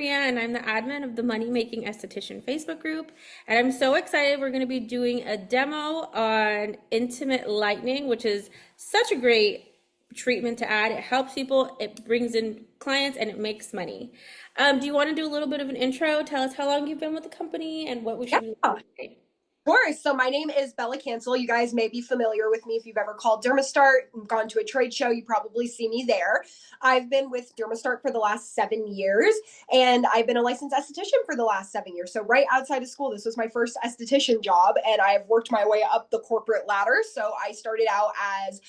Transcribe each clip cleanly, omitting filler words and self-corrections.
And I'm the admin of the Money Making Esthetician Facebook group. And I'm so excited. We're going to be doing a demo on intimate lightening, which is such a great treatment to add. It helps people, it brings in clients, and it makes money. Do you want to do a little bit of an intro? Tell us how long you've been with the company and what we should be Yeah, doing today. sure. So my name is Bella Cancel. You guys may be familiar with me if you've ever called Dermastart, gone to a trade show, you probably see me there. I've been with Dermastart for the last 7 years, and I've been a licensed esthetician for the last 7 years. So right outside of school, this was my first esthetician job, and I've worked my way up the corporate ladder. So I started out as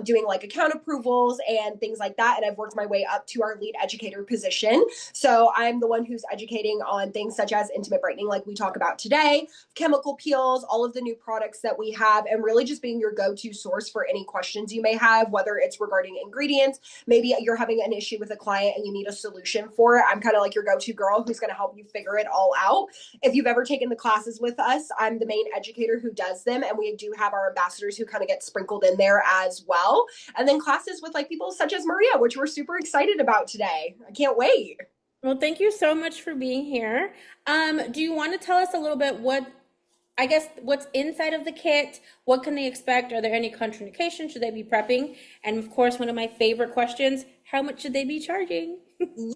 doing like account approvals and things like that, and I've worked my way up to our lead educator position. So I'm the one who's educating on things such as intimate brightening, like we talk about today, chemical peels, all of the new products that we have, and really just being your go-to source for any questions you may have, whether it's regarding ingredients, maybe you're having an issue with a client and you need a solution for it. I'm kind of like your go-to girl who's going to help you figure it all out. If you've ever taken the classes with us, I'm the main educator who does them, and we do have our ambassadors who kind of get sprinkled in there as well. And then classes with like people such as Maria, which we're super excited about today. I can't wait. Well, thank you so much for being here. Do you want to tell us a little bit I guess, what's inside of the kit? What can they expect? Are there any contraindications? Should they be prepping? And of course, one of my favorite questions, how much should they be charging?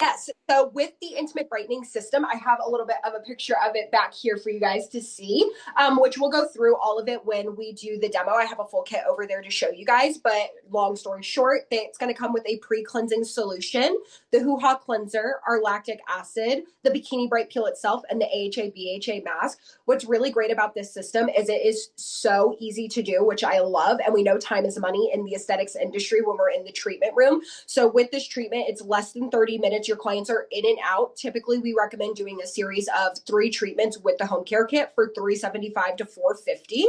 Yes. So with the intimate brightening system, I have a little bit of a picture of it back here for you guys to see, which we'll go through all of it when we do the demo. I have a full kit over there to show you guys, but long story short, it's going to come with a pre-cleansing solution, the Hoo-Ha cleanser, our lactic acid, the Bikini Bright Peel itself, and the AHA BHA mask. What's really great about this system is it is so easy to do, which I love. And we know time is money in the aesthetics industry when we're in the treatment room. So with this treatment, it's less than 30 minutes. Your clients are in and out. Typically, we recommend doing a series of 3 treatments with the home care kit for $375 to $450.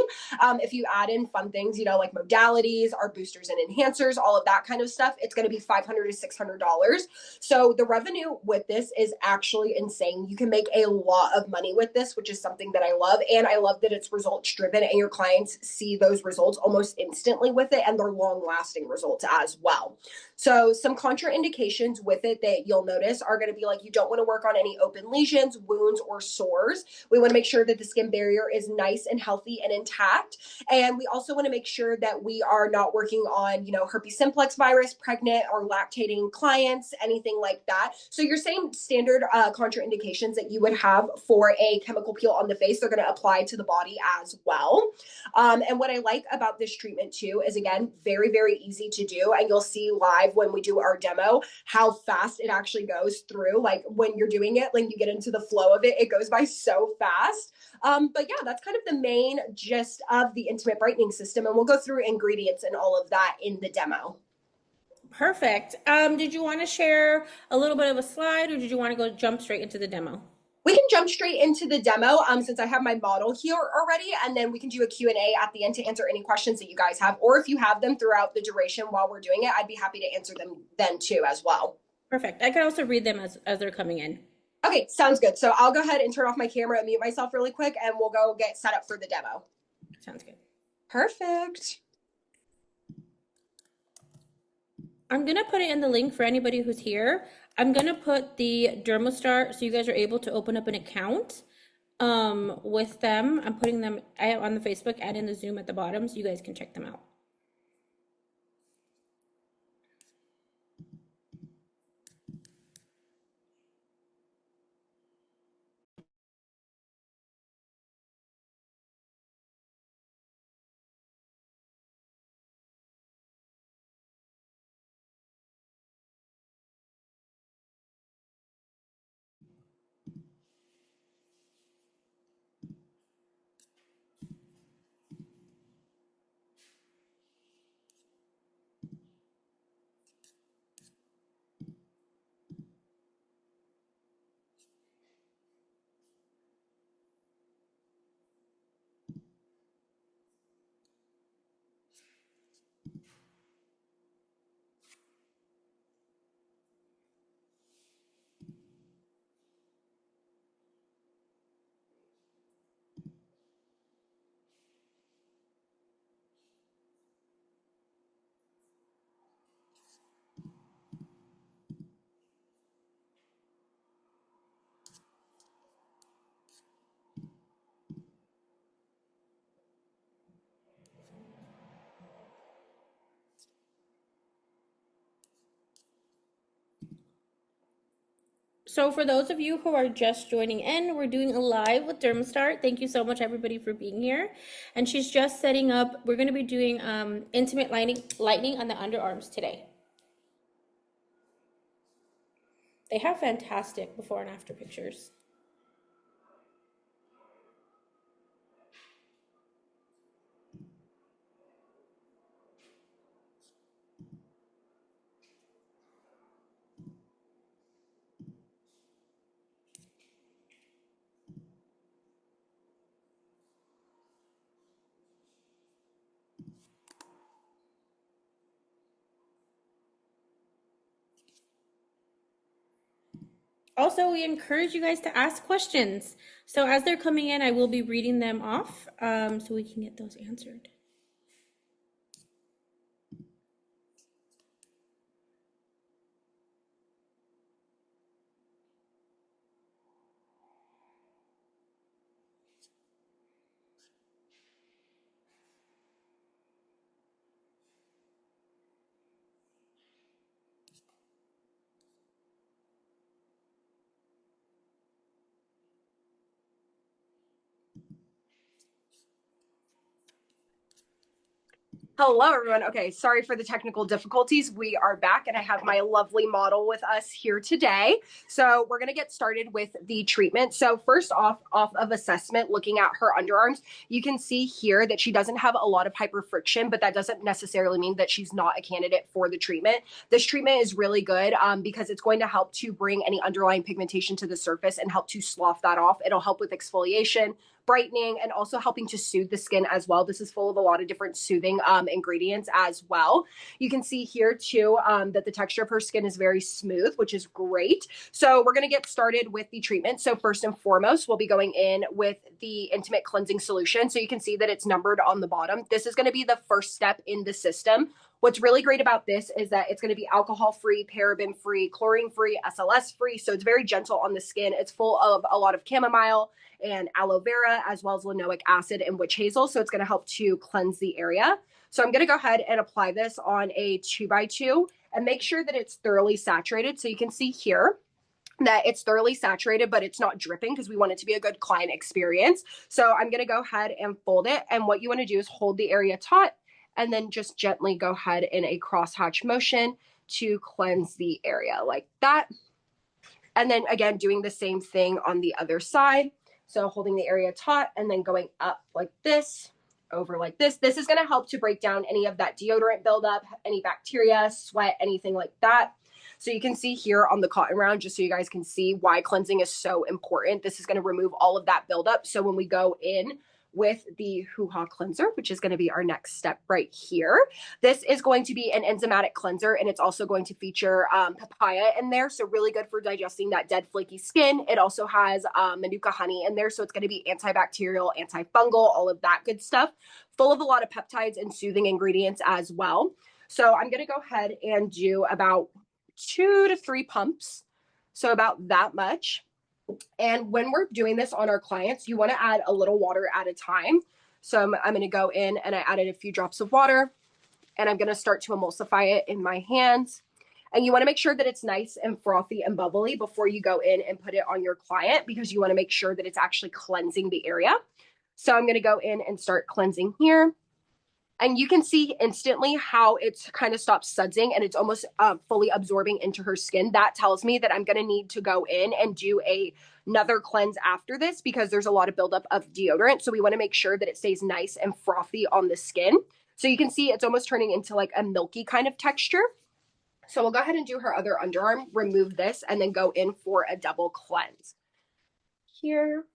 If you add in fun things, like modalities, our boosters and enhancers, all of that kind of stuff, it's going to be $500 to $600. So the revenue with this is actually insane. You can make a lot of money with this, which is something that I love. And I love that it's results driven and your clients see those results almost instantly with it, and they're long lasting results as well. So some contraindications with it that you'll notice are going to be like, you don't want to work on any open lesions, wounds, or sores. We want to make sure that the skin barrier is nice and healthy and intact. And we also want to make sure that we are not working on, herpes simplex virus, pregnant or lactating clients, anything like that. So your same standard contraindications that you would have for a chemical peel on the face, they're going to apply to the body as well. And what I like about this treatment too is, again, very, very easy to do. And you'll see live when we do our demo how fast it actually goes through. Like when you're doing it, like you get into the flow of it, it goes by so fast. But yeah, that's kind of the main gist of the intimate brightening system. And we'll go through ingredients and all of that in the demo. Perfect. Did you want to share a little bit of a slide, or did you want to go jump straight into the demo? We can jump straight into the demo since I have my model here already, and then we can do a Q&A at the end to answer any questions that you guys have, or if you have them throughout the duration while we're doing it, I'd be happy to answer them then too as well. Perfect. I can also read them as they're coming in. Okay, sounds good. So I'll go ahead and turn off my camera and mute myself really quick, and we'll go get set up for the demo. Sounds good. Perfect. I'm going to put it in the link for anybody who's here. I'm going to put the Dermastart so you guys are able to open up an account with them. I'm putting them on the Facebook and in the Zoom at the bottom so you guys can check them out. So for those of you who are just joining in, we're doing a live with Dermastart. Thank you so much everybody for being here. And she's just setting up, we're gonna be doing intimate lightning on the underarms today. They have fantastic before and after pictures. Also, we encourage you guys to ask questions. So as they're coming in, I will be reading them off so we can get those answered. Hello, everyone. Okay, sorry for the technical difficulties. We are back, and I have my lovely model with us here today. So we're going to get started with the treatment. So first off of assessment, looking at her underarms, you can see here that she doesn't have a lot of hyperfriction, but that doesn't necessarily mean that she's not a candidate for the treatment. This treatment is really good because it's going to help to bring any underlying pigmentation to the surface and help to slough that off. It'll help with exfoliation, brightening, and also helping to soothe the skin as well. This is full of a lot of different soothing ingredients as well. You can see here too that the texture of her skin is very smooth, which is great. So we're going to get started with the treatment. So first and foremost, we'll be going in with the intimate cleansing solution. So you can see that it's numbered on the bottom. This is going to be the first step in the system. What's really great about this is that it's going to be alcohol-free, paraben-free, chlorine-free, SLS-free. So it's very gentle on the skin. It's full of a lot of chamomile and aloe vera, as well as linoleic acid and witch hazel. So it's going to help to cleanse the area. So I'm going to go ahead and apply this on a 2x2 and make sure that it's thoroughly saturated. So you can see here that it's thoroughly saturated, but it's not dripping because we want it to be a good client experience. So I'm going to go ahead and fold it. And what you want to do is hold the area taut and then just gently go ahead in a crosshatch motion to cleanse the area like that. And then again, doing the same thing on the other side. So holding the area taut and then going up like this, over like this. This is going to help to break down any of that deodorant buildup, any bacteria, sweat, anything like that. So you can see here on the cotton round, just so you guys can see why cleansing is so important. This is going to remove all of that buildup. So when we go in with the Hoo-Ha cleanser, which is going to be our next step right here. This is going to be an enzymatic cleanser, and it's also going to feature papaya in there. So really good for digesting that dead flaky skin. It also has manuka honey in there. So it's going to be antibacterial, antifungal, all of that good stuff. Full of a lot of peptides and soothing ingredients as well. So I'm going to go ahead and do about 2 to 3 pumps. So about that much. And when we're doing this on our clients, you want to add a little water at a time. So I'm going to go in and I added a few drops of water and I'm going to start to emulsify it in my hands. And you want to make sure that it's nice and frothy and bubbly before you go in and put it on your client because you want to make sure that it's actually cleansing the area. So I'm going to go in and start cleansing here. And you can see instantly how it's kind of stops sudsing and it's almost fully absorbing into her skin. That tells me that I'm going to need to go in and do another cleanse after this because there's a lot of buildup of deodorant. So we want to make sure that it stays nice and frothy on the skin. So you can see it's almost turning into like a milky kind of texture. So we'll go ahead and do her other underarm, remove this, and then go in for a double cleanse. Here.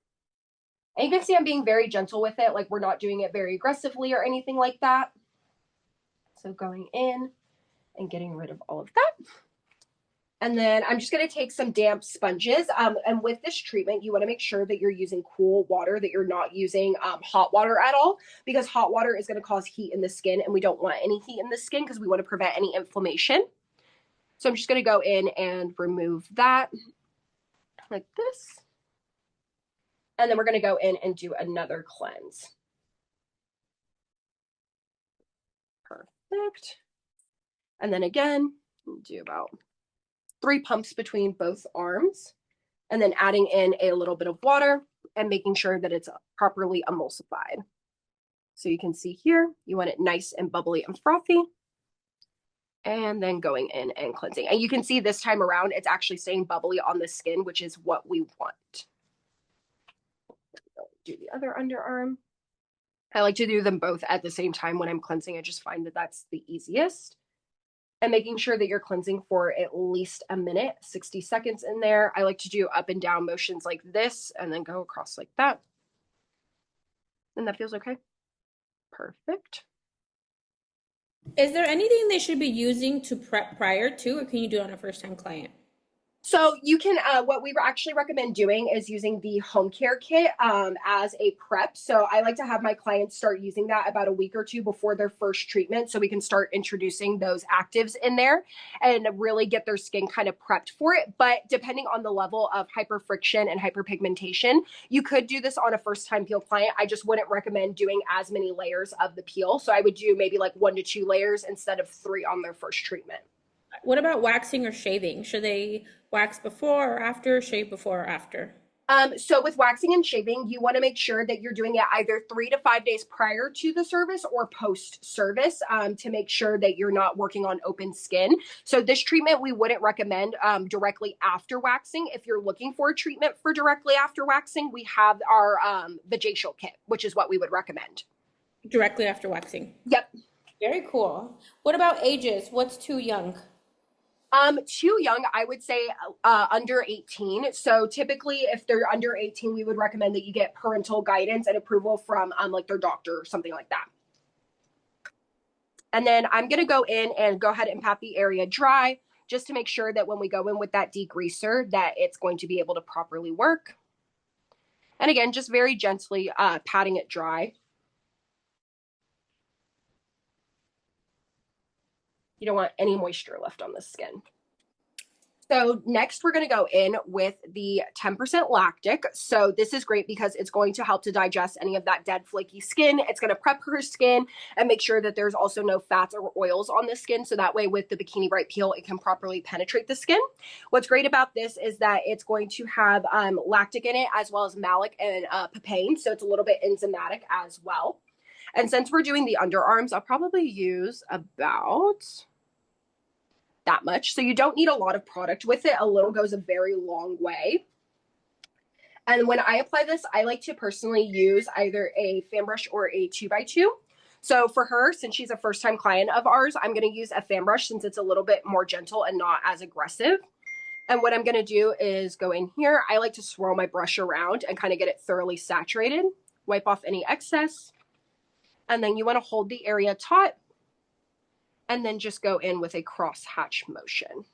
And you can see I'm being very gentle with it, like we're not doing it very aggressively or anything like that. So going in and getting rid of all of that. And then I'm just going to take some damp sponges. And with this treatment, you want to make sure that you're using cool water, that you're not using hot water at all, because hot water is going to cause heat in the skin, and we don't want any heat in the skin because we want to prevent any inflammation. So I'm just going to go in and remove that like this. And then we're going to go in and do another cleanse. Perfect. And then again, do about 3 pumps between both arms. and then adding in a little bit of water and making sure that it's properly emulsified. So you can see here, you want it nice and bubbly and frothy. And then going in and cleansing. And you can see this time around, it's actually staying bubbly on the skin, which is what we want. Do the other underarm. I like to do them both at the same time when I'm cleansing. I just find that that's the easiest. And making sure that you're cleansing for at least a minute, 60 seconds in there. I like to do up and down motions like this and then go across like that. And that feels okay. Perfect. Is there anything they should be using to prep prior to, or can you do it on a first-time client? So you can, what we actually recommend doing is using the home care kit as a prep. So I like to have my clients start using that about a week or two before their first treatment so we can start introducing those actives in there and really get their skin kind of prepped for it. But depending on the level of hyperfriction and hyperpigmentation, you could do this on a first-time peel client. I just wouldn't recommend doing as many layers of the peel. So I would do maybe like 1 to 2 layers instead of 3 on their first treatment. What about waxing or shaving? Should they wax before or after, shave before or after? So with waxing and shaving, you want to make sure that you're doing it either 3 to 5 days prior to the service or post service to make sure that you're not working on open skin. So this treatment we wouldn't recommend directly after waxing. If you're looking for a treatment for directly after waxing, we have our vajacial kit, which is what we would recommend. Directly after waxing. Yep. Very cool. What about ages? What's too young? Too young, I would say under 18. So typically, if they're under 18, we would recommend that you get parental guidance and approval from like their doctor or something like that. And then I'm going to go in and go ahead and pat the area dry just to make sure that when we go in with that degreaser that it's going to be able to properly work. And again, just very gently patting it dry. You don't want any moisture left on the skin. So next we're going to go in with the 10% lactic. So this is great because it's going to help to digest any of that dead flaky skin. It's going to prep her skin and make sure that there's also no fats or oils on the skin. So that way with the Bikini Bright peel, it can properly penetrate the skin. What's great about this is that it's going to have lactic in it as well as malic and papain. So it's a little bit enzymatic as well. And since we're doing the underarms, I'll probably use about that much. So you don't need a lot of product with it. A little goes a very long way. And when I apply this, I like to personally use either a fan brush or a 2x2. So for her, since she's a first-time client of ours, I'm going to use a fan brush since it's a little bit more gentle and not as aggressive. And what I'm going to do is go in here. I like to swirl my brush around and kind of get it thoroughly saturated. Wipe off any excess. And then you want to hold the area taut and then just go in with a cross hatch motion.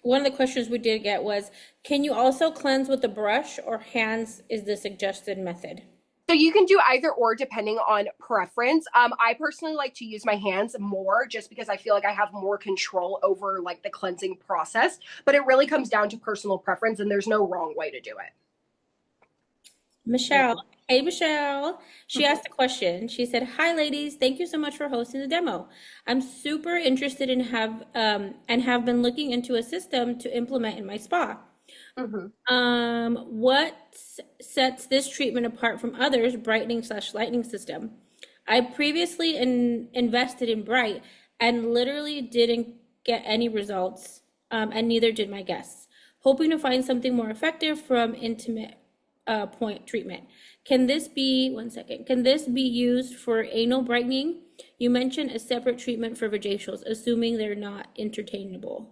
One of the questions we did get was, can you also cleanse with the brush or hands is the suggested method? So you can do either or depending on preference. I personally like to use my hands more just because I feel like I have more control over like the cleansing process, but it really comes down to personal preference and there's no wrong way to do it. Michelle. Hey, Michelle. She asked a question. She said, "Hi, ladies. Thank you so much for hosting the demo. I'm super interested in have been looking into a system to implement in my spa. What sets this treatment apart from others, brightening/lightening system? I previously invested in Bright and literally didn't get any results, and neither did my guests. Hoping to find something more effective from intimate point treatment. Can this be, one second, can this be used for anal brightening? You mentioned a separate treatment for vajacials, assuming they're not interchangeable."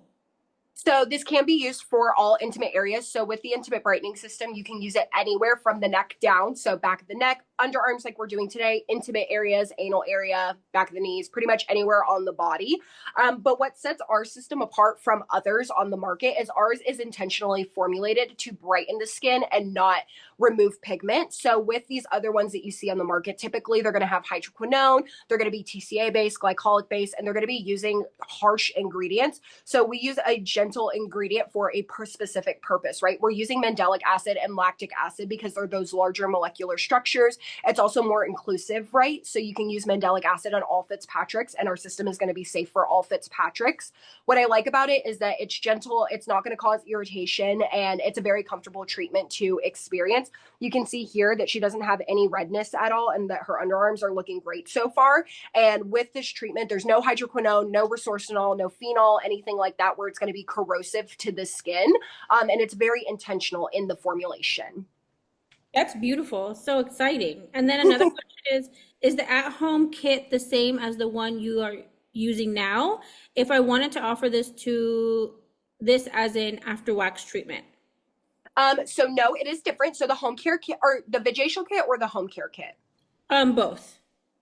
So this can be used for all intimate areas. So with the intimate brightening system, you can use it anywhere from the neck down. So back of the neck, underarms like we're doing today, intimate areas, anal area, back of the knees, pretty much anywhere on the body. But what sets our system apart from others on the market is ours is intentionally formulated to brighten the skin and not remove pigment. So with these other ones that you see on the market, typically they're going to have hydroquinone, they're going to be TCA based, glycolic based, and they're going to be using harsh ingredients. So we use a gentle gentle ingredient for a specific purpose, right? We're using mandelic acid and lactic acid because they're those larger molecular structures. It's also more inclusive, right? So you can use mandelic acid on all Fitzpatricks, and our system is going to be safe for all Fitzpatricks. What I like about it is that it's gentle, it's not going to cause irritation, and it's a very comfortable treatment to experience. You can see here that she doesn't have any redness at all and that her underarms are looking great so far. And with this treatment, there's no hydroquinone, no resorcinol, no phenol, anything like that where it's going to be corrosive to the skin. And it's very intentional in the formulation. That's beautiful. So exciting. And then another question is the at-home kit the same as the one you are using now? If I wanted to offer this as an after wax treatment. So no, it is different. So the home care kit or the vajacial kit or the home care kit. Both.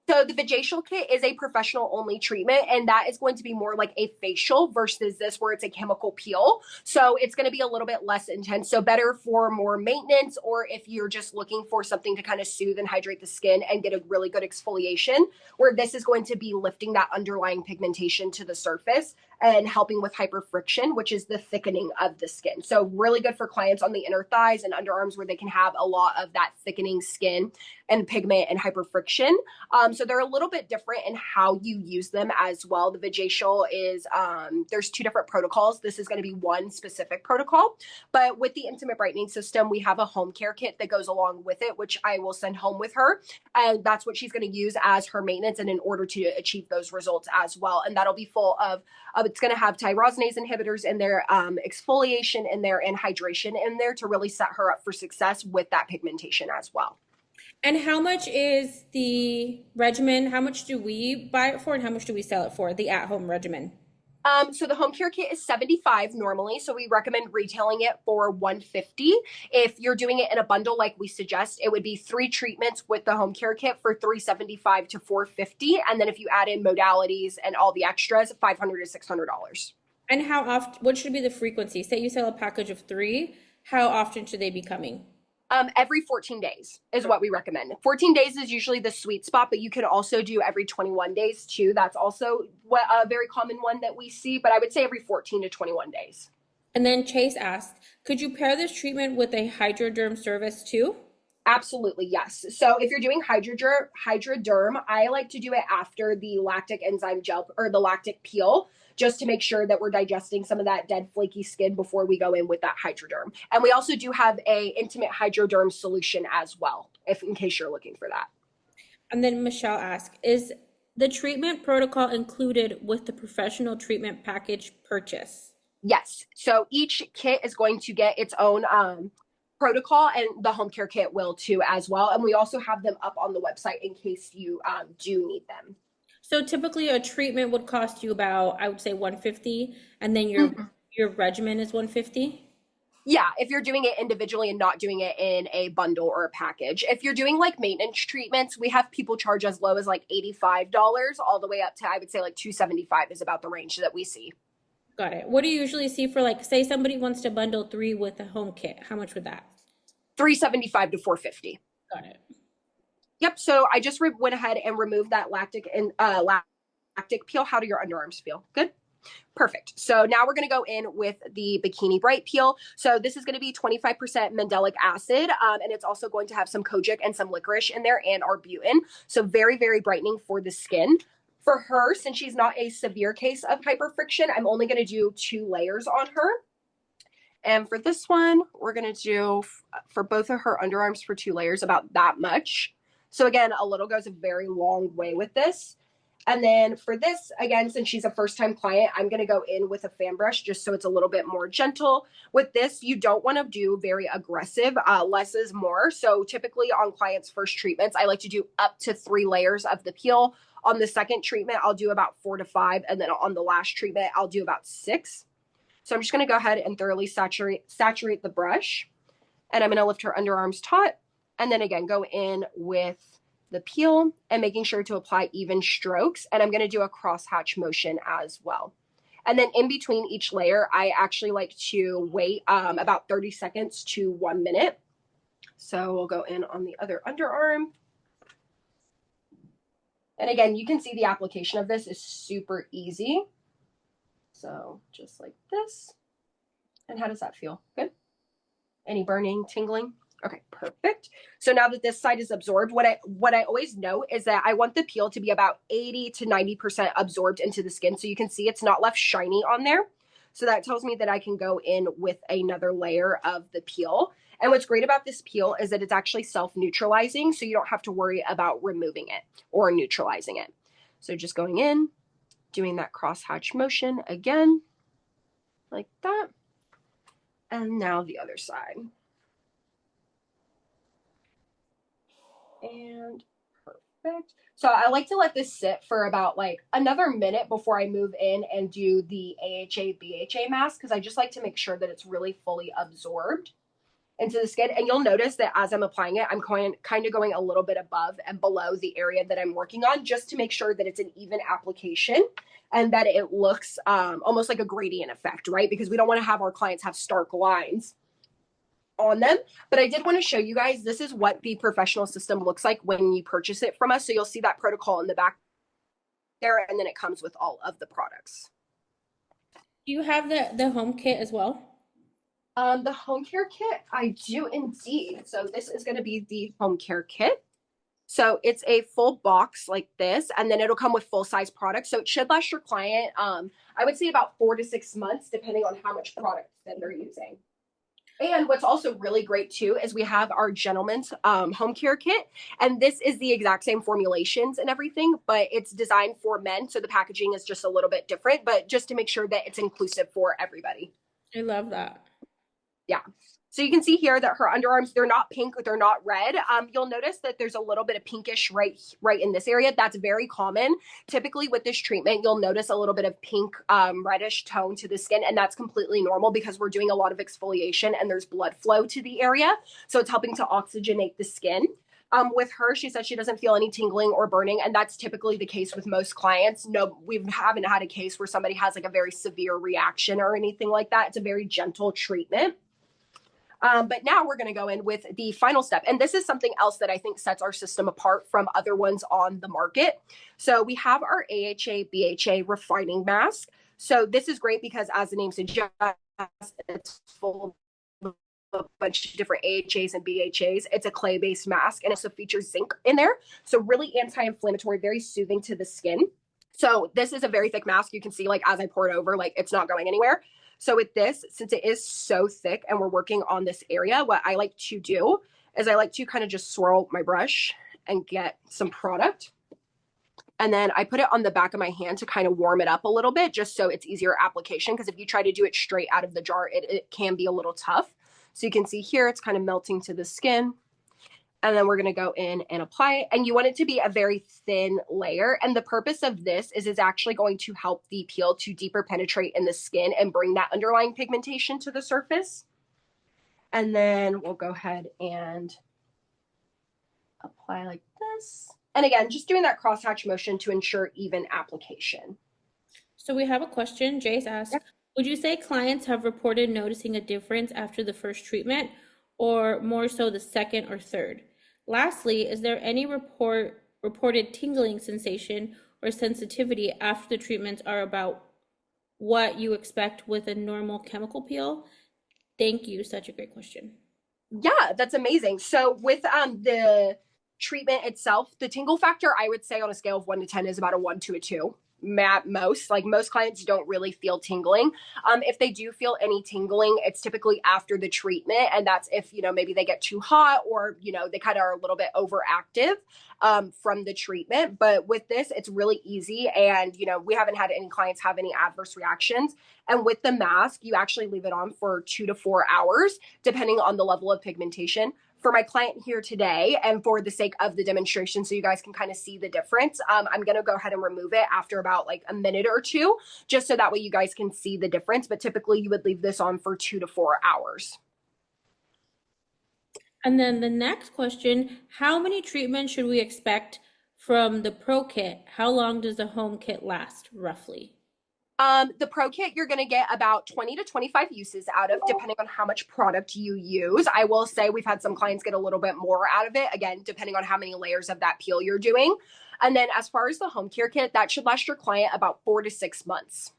So the vajacial kit is a professional only treatment, and that is going to be more like a facial versus this where it's a chemical peel. So it's going to be a little bit less intense. So better for more maintenance, or if you're just looking for something to kind of soothe and hydrate the skin and get a really good exfoliation, where this is going to be lifting that underlying pigmentation to the surface and helping with hyperfriction, which is the thickening of the skin. So really good for clients on the inner thighs and underarms where they can have a lot of that thickening skin and pigment and hyperfriction. So they're a little bit different in how you use them as well. The vajacial is, there's two different protocols. This is going to be one specific protocol, but with the intimate brightening system, we have a home care kit that goes along with it, which I will send home with her. And that's what she's going to use as her maintenance and in order to achieve those results as well. And that'll be full of it's going to have tyrosinase inhibitors in there, exfoliation in there, and hydration in there to really set her up for success with that pigmentation as well. And how much is the regimen? How much do we buy it for and how much do we sell it for, the at-home regimen? So the home care kit is $75 normally. So we recommend retailing it for $150. If you're doing it in a bundle like we suggest, it would be 3 treatments with the home care kit for $375 to $450. And then if you add in modalities and all the extras, $500 to $600. And how often, what should be the frequency? Say you sell a package of 3, how often should they be coming? Every 14 days is what we recommend. 14 days is usually the sweet spot, but you can also do every 21 days too. That's also a very common one that we see, but I would say every 14 to 21 days. And then Chase asked, could you pair this treatment with a hydroderm service too? Absolutely, yes. So if you're doing hydroderm, I like to do it after the lactic enzyme gel or the lactic peel, just to make sure that we're digesting some of that dead flaky skin before we go in with that hydroderm. And we also do have a intimate hydroderm solution as well, if in case you're looking for that. And then Michelle asked, is the treatment protocol included with the professional treatment package purchase? Yes. So each kit is going to get its own protocol, and the home care kit will too as well. And we also have them up on the website in case you do need them. So typically a treatment would cost you about, I would say 150, and then your regimen is 150. Yeah, if you're doing it individually and not doing it in a bundle or a package. If you're doing like maintenance treatments, we have people charge as low as like $85 all the way up to, I would say, like $275 is about the range that we see. Got it. What do you usually see for, like, say somebody wants to bundle 3 with a home kit? How much would that? $375 to $450. Got it. Yep. So I just went ahead and removed that lactic and lactic peel. How do your underarms feel? Good. Perfect. So now we're going to go in with the Bikini Bright peel. So this is going to be 25% mandelic acid, and it's also going to have some kojic and some licorice in there and arbutin. So very, very brightening for the skin. For her, since she's not a severe case of hyperfriction, I'm only going to do 2 layers on her. And for this one, we're going to do for both of her underarms for 2 layers about that much. So again, a little goes a very long way with this. And then for this, again, since she's a first-time client, I'm going to go in with a fan brush just so it's a little bit more gentle. With this, you don't want to do very aggressive. Less is more. So typically on clients' first treatments, I like to do up to 3 layers of the peel. On the second treatment, I'll do about 4 to 5. And then on the last treatment, I'll do about 6. So I'm just going to go ahead and thoroughly saturate the brush. And I'm going to lift her underarms taut. And then again, go in with the peel and making sure to apply even strokes. And I'm going to do a crosshatch motion as well. And then in between each layer, I actually like to wait about 30 seconds to 1 minute. So we'll go in on the other underarm. And again, you can see the application of this is super easy. So just like this. And how does that feel? Good? Any burning, tingling? Okay, perfect. So now that this side is absorbed, what I always know is that I want the peel to be about 80 to 90% absorbed into the skin. So you can see it's not left shiny on there. So that tells me that I can go in with another layer of the peel. And what's great about this peel is that it's actually self-neutralizing, so you don't have to worry about removing it or neutralizing it. So just going in, doing that crosshatch motion again, like that. And now the other side. And perfect. So I like to let this sit for about like another minute before I move in and do the AHA BHA mask, because I just like to make sure that it's really fully absorbed into the skin. And you'll notice that as I'm applying it, I'm kind of going a little bit above and below the area that I'm working on, just to make sure that it's an even application and that it looks almost like a gradient effect, right? Because we don't want to have our clients have stark lines on them. But I did want to show you guys, this is what the professional system looks like when you purchase it from us. So you'll see that protocol in the back there, and then it comes with all of the products. Do you have the home kit as well? The home care kit, I do indeed. So this is going to be the home care kit. So it's a full box like this, and then it'll come with full size products. So it should last your client, I would say about 4 to 6 months, depending on how much product that they're using. And what's also really great too is we have our gentleman's home care kit, and this is the exact same formulations and everything, but it's designed for men, so the packaging is just a little bit different, but just to make sure that it's inclusive for everybody. I love that. Yeah. So you can see here that her underarms, they're not pink, they're not red. You'll notice that there's a little bit of pinkish right in this area. That's very common. Typically with this treatment, you'll notice a little bit of pink, reddish tone to the skin, and that's completely normal because we're doing a lot of exfoliation and there's blood flow to the area. So it's helping to oxygenate the skin. With her, she said she doesn't feel any tingling or burning, and that's typically the case with most clients. No, we haven't had a case where somebody has like a very severe reaction or anything like that. It's a very gentle treatment. But now we're going to go in with the final step. And this is something else that I think sets our system apart from other ones on the market. So we have our AHA BHA refining mask. So this is great because, as the name suggests, it's full of a bunch of different AHAs and BHAs. It's a clay-based mask, and it also features zinc in there. So really anti-inflammatory, very soothing to the skin. So this is a very thick mask. You can see, like, as I pour it over, like, it's not going anywhere. So with this, since it is so thick and we're working on this area, what I like to do is I like to kind of just swirl my brush and get some product. And then I put it on the back of my hand to kind of warm it up a little bit, just so it's easier application. Because if you try to do it straight out of the jar, it can be a little tough. So you can see here, it's kind of melting to the skin. And then we're going to go in and apply it. And you want it to be a very thin layer. And the purpose of this is it's actually going to help the peel to deeper penetrate in the skin and bring that underlying pigmentation to the surface. And then we'll go ahead and apply like this. And again, just doing that crosshatch motion to ensure even application. So we have a question. Jace asked, would you say clients have reported noticing a difference after the first treatment, or more so the second or third? Lastly, is there any reported tingling sensation or sensitivity after the treatments are about what you expect with a normal chemical peel? Thank you. Such a great question. Yeah, that's amazing. So with the treatment itself, the tingle factor, I would say on a scale of 1 to 10 is about a 1 to a 2. At most, like most clients don't really feel tingling. If they do feel any tingling, it's typically after the treatment, and that's if, you know, maybe they get too hot or, you know, they kind of are a little bit overactive from the treatment. But with this, it's really easy, and, you know, we haven't had any clients have any adverse reactions. And with the mask, you actually leave it on for 2 to 4 hours, depending on the level of pigmentation. For my client here today, and for the sake of the demonstration, so you guys can kind of see the difference, I'm going to go ahead and remove it after about like a minute or two, just so that way you guys can see the difference. But typically you would leave this on for 2 to 4 hours. And then the next question, how many treatments should we expect from the Pro Kit? How long does the home kit last, roughly? The Pro Kit, you're going to get about 20 to 25 uses out of, depending on how much product you use. I will say we've had some clients get a little bit more out of it, again, depending on how many layers of that peel you're doing. And then as far as the home care kit, that should last your client about 4 to 6 months.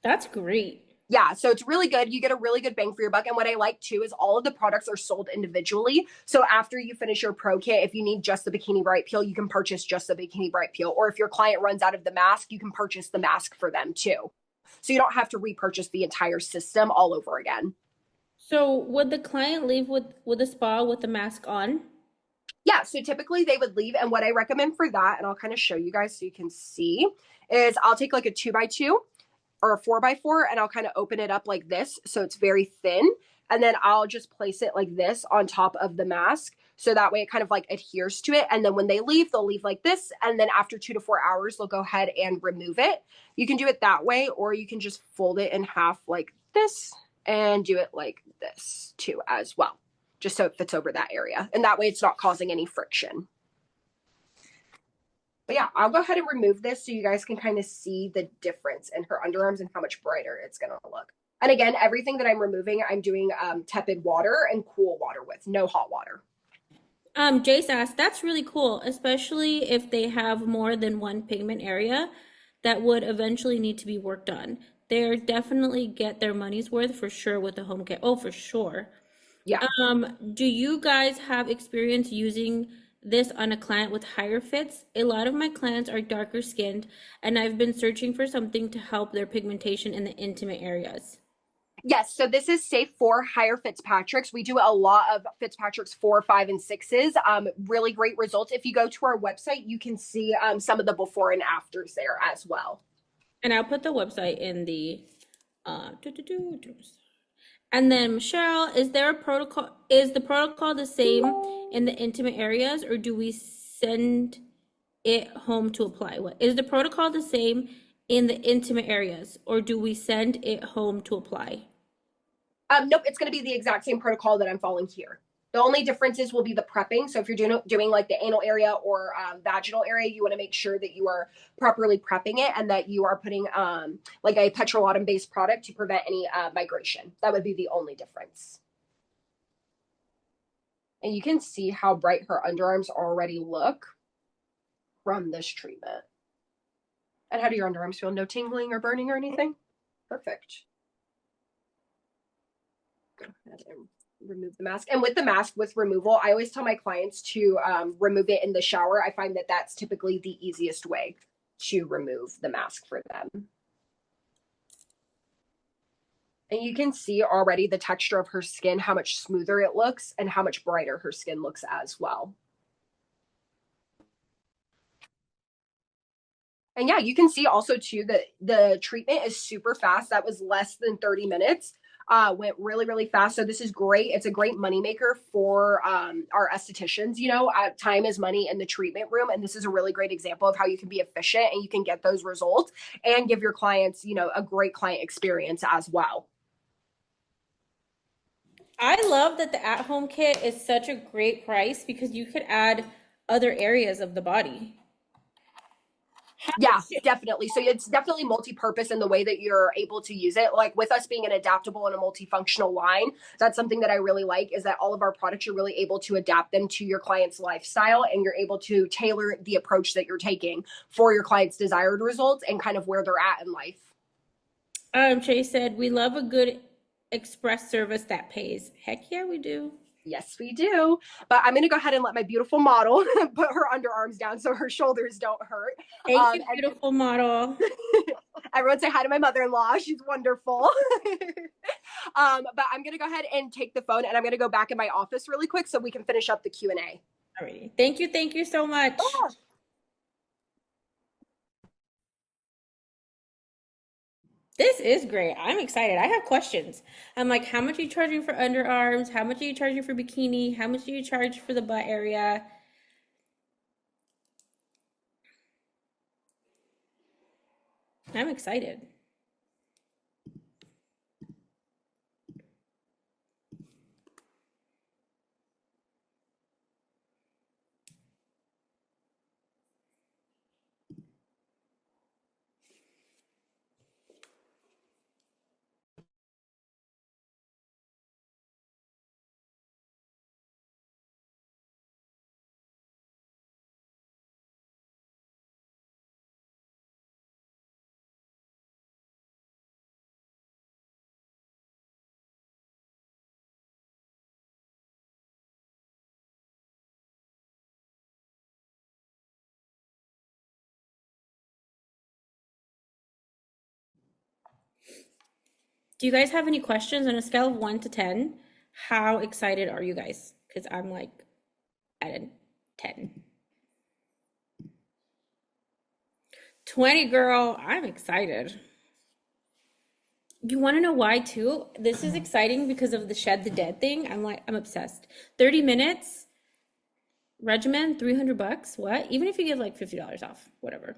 That's great. Yeah, so it's really good. You get a really good bang for your buck. And what I like too is all of the products are sold individually. So after you finish your pro kit, if you need just the Bikini Bright Peel, you can purchase just the Bikini Bright Peel. Or if your client runs out of the mask, you can purchase the mask for them too. So you don't have to repurchase the entire system all over again. So would the client leave with the spa with the mask on? Yeah, so typically they would leave. And what I recommend for that, and I'll kind of show you guys so you can see, is I'll take like a 2x2 or a 4x4 and I'll kind of open it up like this so it's very thin. And then I'll just place it like this on top of the mask. So that way it kind of like adheres to it. And then when they leave, they'll leave like this. And then after 2 to 4 hours, they'll go ahead and remove it. You can do it that way, or you can just fold it in half like this and do it like this too as well, just so it fits over that area. And that way it's not causing any friction. But yeah, I'll go ahead and remove this so you guys can kind of see the difference in her underarms and how much brighter it's going to look. And again, everything that I'm removing, I'm doing tepid water and cool water with, no hot water. Jace asked, that's really cool, especially if they have more than one pigment area that would eventually need to be worked on. They're definitely get their money's worth for sure with the home care. Oh, for sure. Yeah. Do you guys have experience using this on a client with higher fits? A lot of my clients are darker skinned, and I've been searching for something to help their pigmentation in the intimate areas. Yes, so this is safe for higher Fitzpatricks. We do a lot of Fitzpatricks 4, 5, and 6s. Really great results. If you go to our website, you can see some of the before and afters there as well. And I'll put the website in the and then Michelle, is there a protocol? Is the protocol the same in the intimate areas, or do we send it home to apply? What is the protocol the same in the intimate areas, or do we send it home to apply? Nope, it's going to be the exact same protocol that I'm following here. The only differences will be the prepping. So if you're doing like the anal area or vaginal area, you want to make sure that you are properly prepping it and that you are putting like a petrolatum based product to prevent any migration. That would be the only difference. And you can see how bright her underarms already look from this treatment. And how do your underarms feel? No tingling or burning or anything? Perfect. Go ahead and remove the mask. And with the mask, with removal, I always tell my clients to remove it in the shower. I find that that's typically the easiest way to remove the mask for them. And you can see already the texture of her skin, how much smoother it looks, and how much brighter her skin looks as well. And yeah, you can see also too that the treatment is super fast. That was less than 30 minutes. Went really, really fast. So this is great. It's a great moneymaker for our estheticians. You know, time is money in the treatment room. And this is a really great example of how you can be efficient and you can get those results and give your clients, you know, a great client experience as well. I love that the at-home kit is such a great price because you could add other areas of the body. Yeah, definitely. So it's definitely multi-purpose in the way that you're able to use it. Like with us being an adaptable and a multifunctional line, that's something that I really like is that all of our products, you're really able to adapt them to your client's lifestyle and you're able to tailor the approach that you're taking for your client's desired results and kind of where they're at in life. Chase said, we love a good express service that pays. Heck yeah, we do. Yes, we do. But I'm going to go ahead and let my beautiful model put her underarms down so her shoulders don't hurt. Thank you, And beautiful model. everyone say hi to my mother-in-law. She's wonderful. But I'm gonna go ahead and take the phone and I'm gonna go back in my office really quick so we can finish up the Q&A. Alrighty. Thank you so much. Oh, This is great. I'm excited. I have questions. I'm like, how much are you charging for underarms? How much are you charging for bikini? How much do you charge for the butt area? I'm excited. Do you guys have any questions on a scale of 1 to 10? How excited are you guys? Because I'm like at a 10. 20, girl, I'm excited. You want to know why too? This is exciting because of the shed the dead thing. I'm obsessed. 30 minutes regimen, $300. What? Even if you give like $50 off, whatever.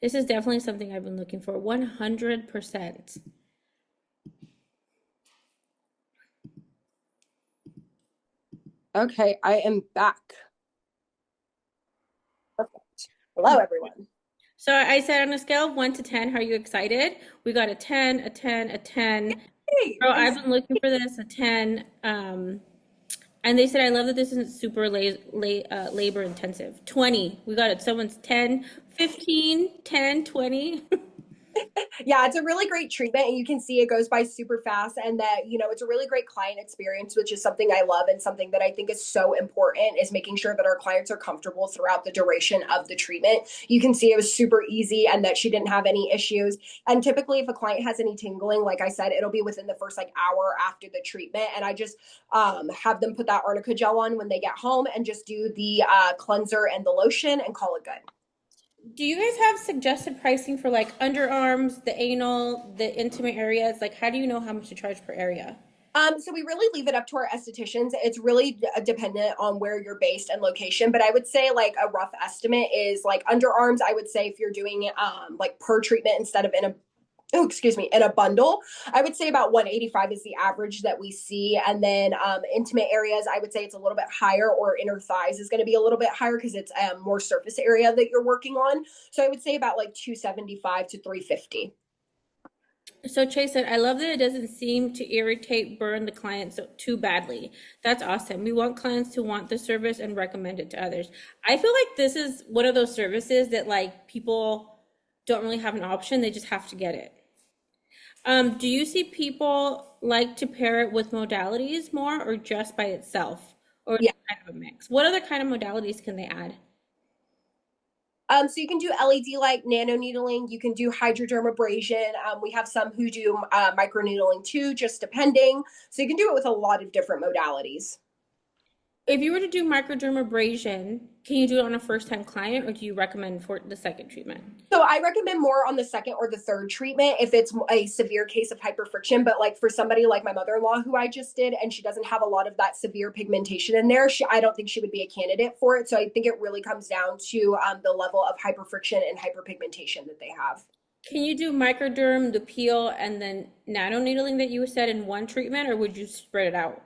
This is definitely something I've been looking for. 100%. Okay, I am back. Perfect. Hello, everyone. So I said on a scale of 1 to 10, how are you excited? We got a 10, a 10, a 10. Hey, Girl, I'm I've been looking for this, a 10. And they said, I love that this isn't super labor intensive. 20. We got it. Someone's 10, 15, 10, 20. Yeah, it's a really great treatment, and you can see it goes by super fast, and that it's a really great client experience, which is something I love and something that I think is so important, is making sure that our clients are comfortable throughout the duration of the treatment. You can see it was super easy and that she didn't have any issues. And typically if a client has any tingling, like I said, it'll be within the first like hour after the treatment, and I just have them put that arnica gel on when they get home and just do the cleanser and the lotion and call it good. Do you guys have suggested pricing for like underarms, the anal, the intimate areas? Like, how do you know how much to charge per area? So we really leave it up to our estheticians. It's really dependent on where you're based and location. But I would say like a rough estimate is like underarms. I would say if you're doing it like per treatment instead of in a in a bundle, I would say about 185 is the average that we see. And then intimate areas, I would say it's a little bit higher, or inner thighs is going to be a little bit higher because it's more surface area that you're working on. So I would say about like 275 to 350. So Chase said, I love that it doesn't seem to irritate, burn the client so too badly. That's awesome. We want clients to want the service and recommend it to others. I feel like this is one of those services that like people don't really have an option. They just have to get it. Do you see people like to pair it with modalities more or just by itself? Or is Yeah. it kind of a mix? What other kind of modalities can they add? So you can do LED light nano needling. You can do hydrodermabrasion. We have some who do micro needling too, just depending. So you can do it with a lot of different modalities. If you were to do microdermabrasion, can you do it on a first-time client or do you recommend for the second treatment? So I recommend more on the second or the third treatment if it's a severe case of hyperfriction. But like for somebody like my mother-in-law who I just did, and she doesn't have a lot of that severe pigmentation in there, I don't think she would be a candidate for it. So I think it really comes down to the level of hyperfriction and hyperpigmentation that they have. Can you do microderm, the peel, and then nano needling that you said in one treatment, or would you spread it out?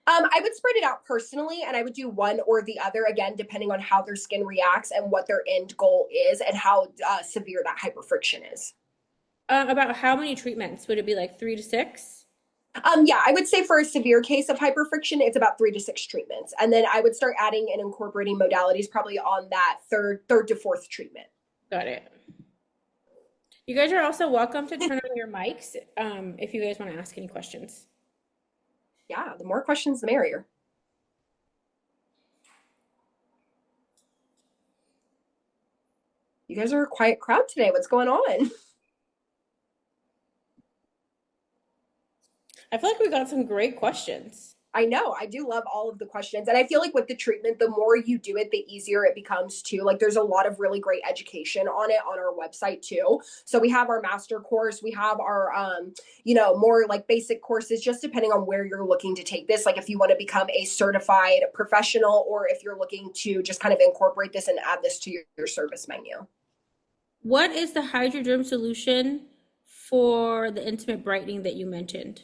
I would spread it out personally, and I would do one or the other, again, depending on how their skin reacts and what their end goal is and how severe that hyperfriction is. About how many treatments? Would it be like 3 to 6? Yeah, I would say for a severe case of hyperfriction, it's about 3 to 6 treatments, and then I would start adding and incorporating modalities probably on that third to fourth treatment. Got it. You guys are also welcome to turn on your mics if you guys want to ask any questions. Yeah, the more questions, the merrier. You guys are a quiet crowd today. What's going on? I feel like we got some great questions. I know. I do love all of the questions. And I feel like with the treatment, the more you do it, the easier it becomes too. Like there's a lot of really great education on it on our website too. So we have our master course, we have our more like basic courses, just depending on where you're looking to take this. Like if you want to become a certified professional, or if you're looking to just kind of incorporate this and add this to your service menu. What is the hydroderm solution for the intimate brightening that you mentioned?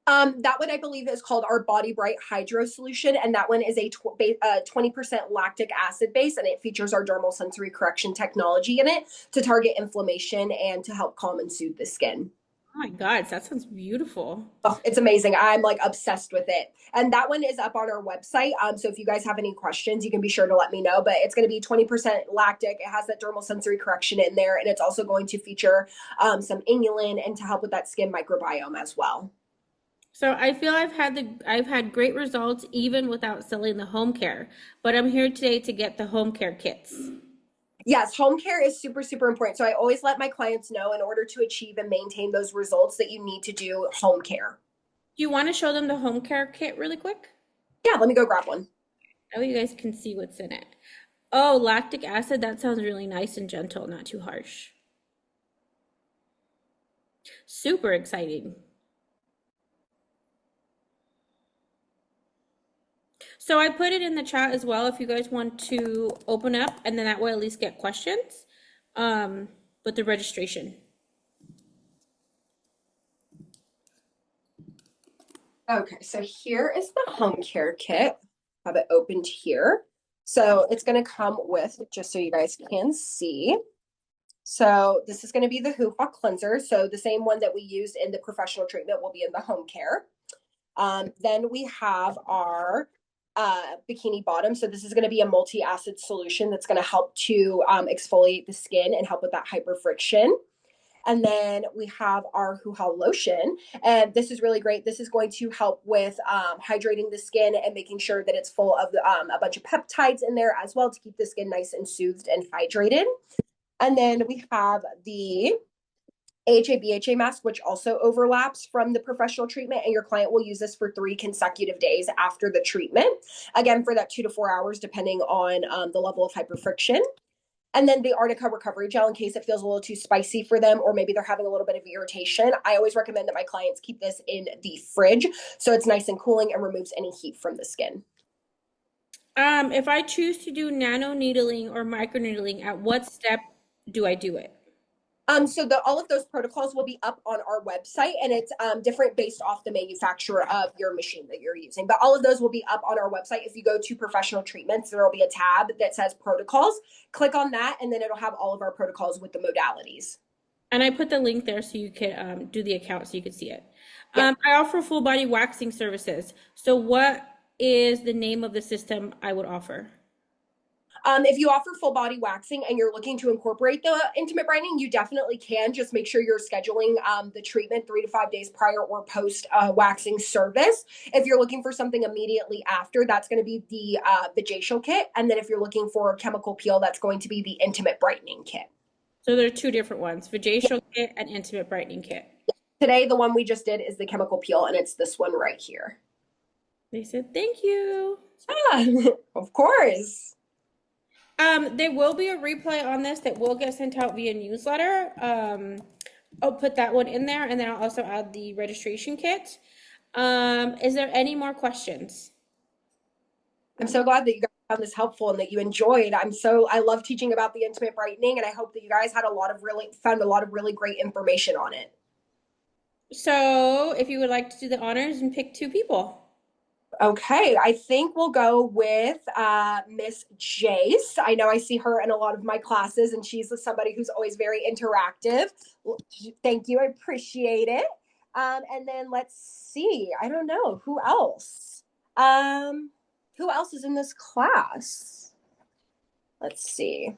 That one I believe is called our Body Bright Hydro Solution, and that one is a 20% lactic acid base, and it features our dermal sensory correction technology in it to target inflammation and to help calm and soothe the skin. Oh my God, that sounds beautiful. Oh, it's amazing. I'm like obsessed with it. And that one is up on our website. So if you guys have any questions, you can be sure to let me know. But it's going to be 20% lactic. It has that dermal sensory correction in there. And it's also going to feature some inulin and to help with that skin microbiome as well. So I feel I've had great results even without selling the home care, but I'm here today to get the home care kits. Yes, home care is super, super important. So I always let my clients know in order to achieve and maintain those results that you need to do home care. Do you want to show them the home care kit really quick? Yeah, let me go grab one. That way you guys can see what's in it. Oh, lactic acid, that sounds really nice and gentle, not too harsh. Super exciting. So I put it in the chat as well if you guys want to open up and then that way at least get questions with the registration. Okay, so here is the home care kit. Have it opened here. So it's going to come with, just so you guys can see. So this is going to be the hoo-ha cleanser. So the same one that we used in the professional treatment will be in the home care. Then we have our bikini bottom. So this is going to be a multi-acid solution that's going to help to exfoliate the skin and help with that hyper friction. And then we have our hoo-ha lotion. And this is really great. This is going to help with hydrating the skin and making sure that it's full of a bunch of peptides in there as well to keep the skin nice and soothed and hydrated. And then we have the AHA BHA mask, which also overlaps from the professional treatment, and your client will use this for 3 consecutive days after the treatment. Again, for that 2 to 4 hours, depending on the level of hyperfriction. And then the Arnica recovery gel in case it feels a little too spicy for them, or maybe they're having a little bit of irritation. I always recommend that my clients keep this in the fridge so it's nice and cooling and removes any heat from the skin. If I choose to do nano needling or micro needling, at what step do I do it? So all of those protocols will be up on our website, and it's different based off the manufacturer of your machine that you're using. But all of those will be up on our website. If you go to professional treatments, there will be a tab that says protocols. Click on that, and then it'll have all of our protocols with the modalities. And I put the link there so you could do the account so you could see it. Yeah. I offer full body waxing services. So what is the name of the system I would offer? If you offer full body waxing and you're looking to incorporate the intimate brightening, you definitely can. Just make sure you're scheduling the treatment 3 to 5 days prior or post waxing service. If you're looking for something immediately after, that's going to be the vajacial kit. And then if you're looking for a chemical peel, that's going to be the intimate brightening kit. So there are two different ones, vajacial kit and intimate brightening kit. Today, the one we just did is the chemical peel, and it's this one right here. They said, thank you. Ah, of course. There will be a replay on this that will get sent out via newsletter. I'll put that one in there, and then I'll also add the registration kit. Is there any more questions? I'm so glad that you guys found this helpful and that you enjoyed. I love teaching about the intimate brightening, and I hope that you guys had found a lot of really great information on it. So if you would like to do the honors and pick 2 people. Okay, I think we'll go with Miss Jace. I know I see her in a lot of my classes, and she's somebody who's always very interactive. Thank you, I appreciate it. And then let's see. I don't know who else. Who else is in this class? Let's see.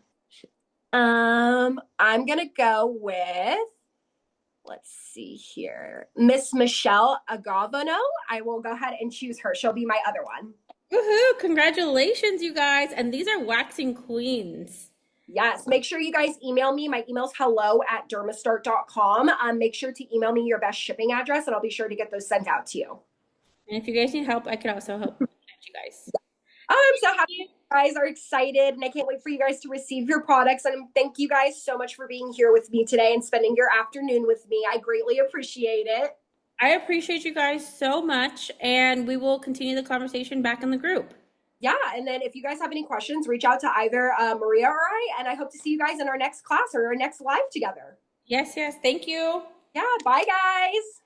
I'm gonna go with. Let's see here. Miss Michelle Agavano. I will go ahead and choose her. She'll be my other one. Woohoo! Congratulations, you guys. And these are waxing queens. Yes. Make sure you guys email me. My email's hello@dermastart.com. Make sure to email me your best shipping address, and I'll be sure to get those sent out to you. And if you guys need help, I could also help you guys. Oh, I'm so happy you guys are excited, and I can't wait for you guys to receive your products. And thank you guys so much for being here with me today and spending your afternoon with me. I greatly appreciate it. I appreciate you guys so much, and we will continue the conversation back in the group. Yeah, and then if you guys have any questions, reach out to either Maria or I, and I hope to see you guys in our next class or our next live together. Yes, yes. Thank you. Yeah, bye guys.